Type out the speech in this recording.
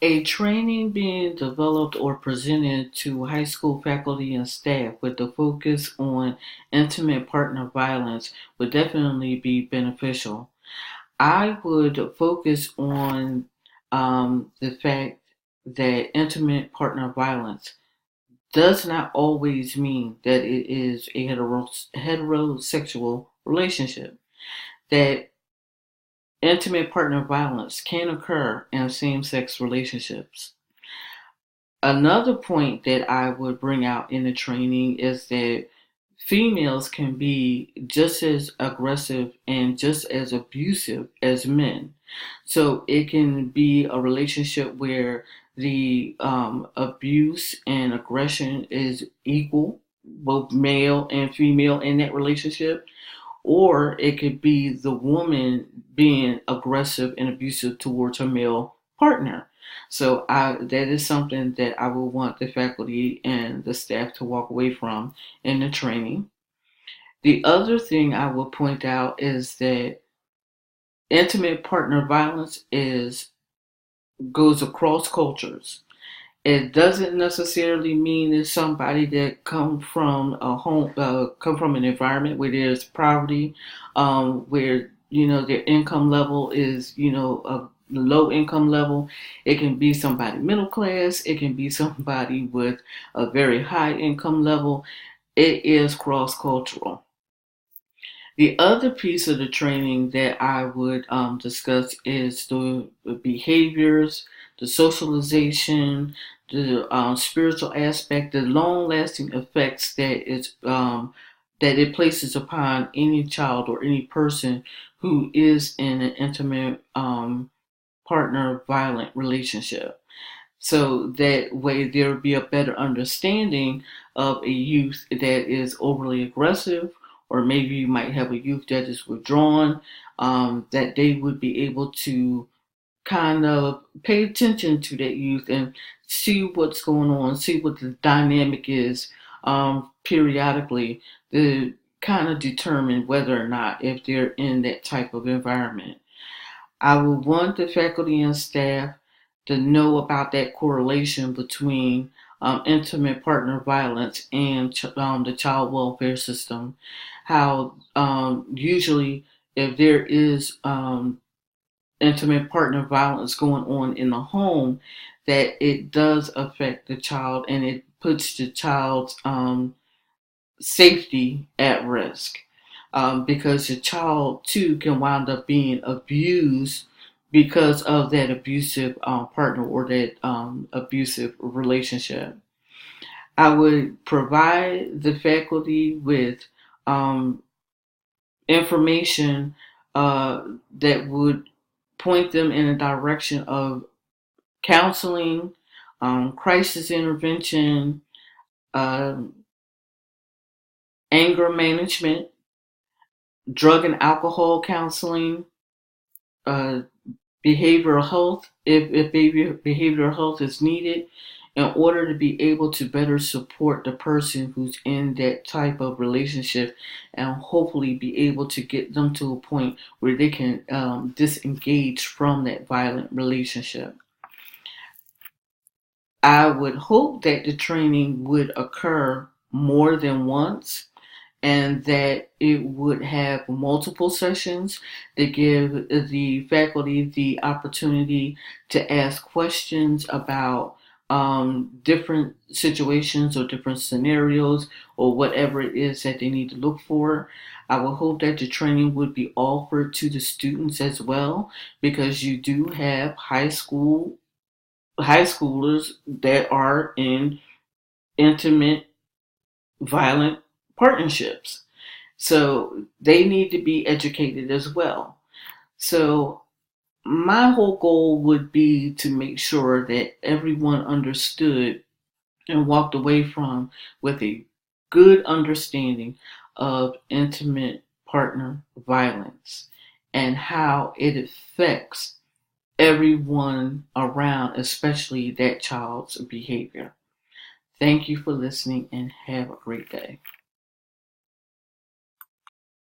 A training being developed or presented to high school faculty and staff with the focus on intimate partner violence would definitely be beneficial. I would focus on the fact that intimate partner violence does not always mean that it is a heterosexual relationship. That intimate partner violence can occur in same sex relationships. Another point that I would bring out in the training is that females can be just as aggressive and just as abusive as men. So it can be a relationship where the abuse and aggression is equal, both male and female in that relationship, or it could be the woman being aggressive and abusive towards her male partner. So that is something that I would want the faculty and the staff to walk away from in the training. The other thing I will point out is that intimate partner violence is goes across cultures. It doesn't necessarily mean it's somebody that come from an environment where there's poverty, where their income level is a low income level. It can be somebody middle class. It can be somebody with a very high income level. It is cross cultural. The other piece of the training that I would discuss is the behaviors, the socialization, the spiritual aspect, the long-lasting effects that it places upon any child or any person who is in an intimate partner violent relationship. So that way there will be a better understanding of a youth that is overly aggressive, or maybe you might have a youth that is withdrawn, that they would be able to kind of pay attention to that youth and see what's going on, see what the dynamic is periodically to kind of determine whether or not if they're in that type of environment. I would want the faculty and staff to know about that correlation between intimate partner violence and the child welfare system. How usually, if there is intimate partner violence going on in the home, that it does affect the child and it puts the child's safety at risk, because the child too can wind up being abused because of that abusive partner or that abusive relationship. I would provide the faculty with um, information that would point them in a direction of counseling, crisis intervention, um anger management, drug and alcohol counseling, uh, behavioral health, if behavioral health is needed, in order to be able to better support the person who's in that type of relationship and hopefully be able to get them to a point where they can disengage from that violent relationship. I would hope that the training would occur more than once and that it would have multiple sessions that give the faculty the opportunity to ask questions about different situations or different scenarios or whatever it is that they need to look for. I would hope that the training would be offered to the students as well, because you do have high schoolers that are in intimate violent partnerships. So they need to be educated as well. So my whole goal would be to make sure that everyone understood and walked away from with a good understanding of intimate partner violence and how it affects everyone around, especially that child's behavior. Thank you for listening and have a great day.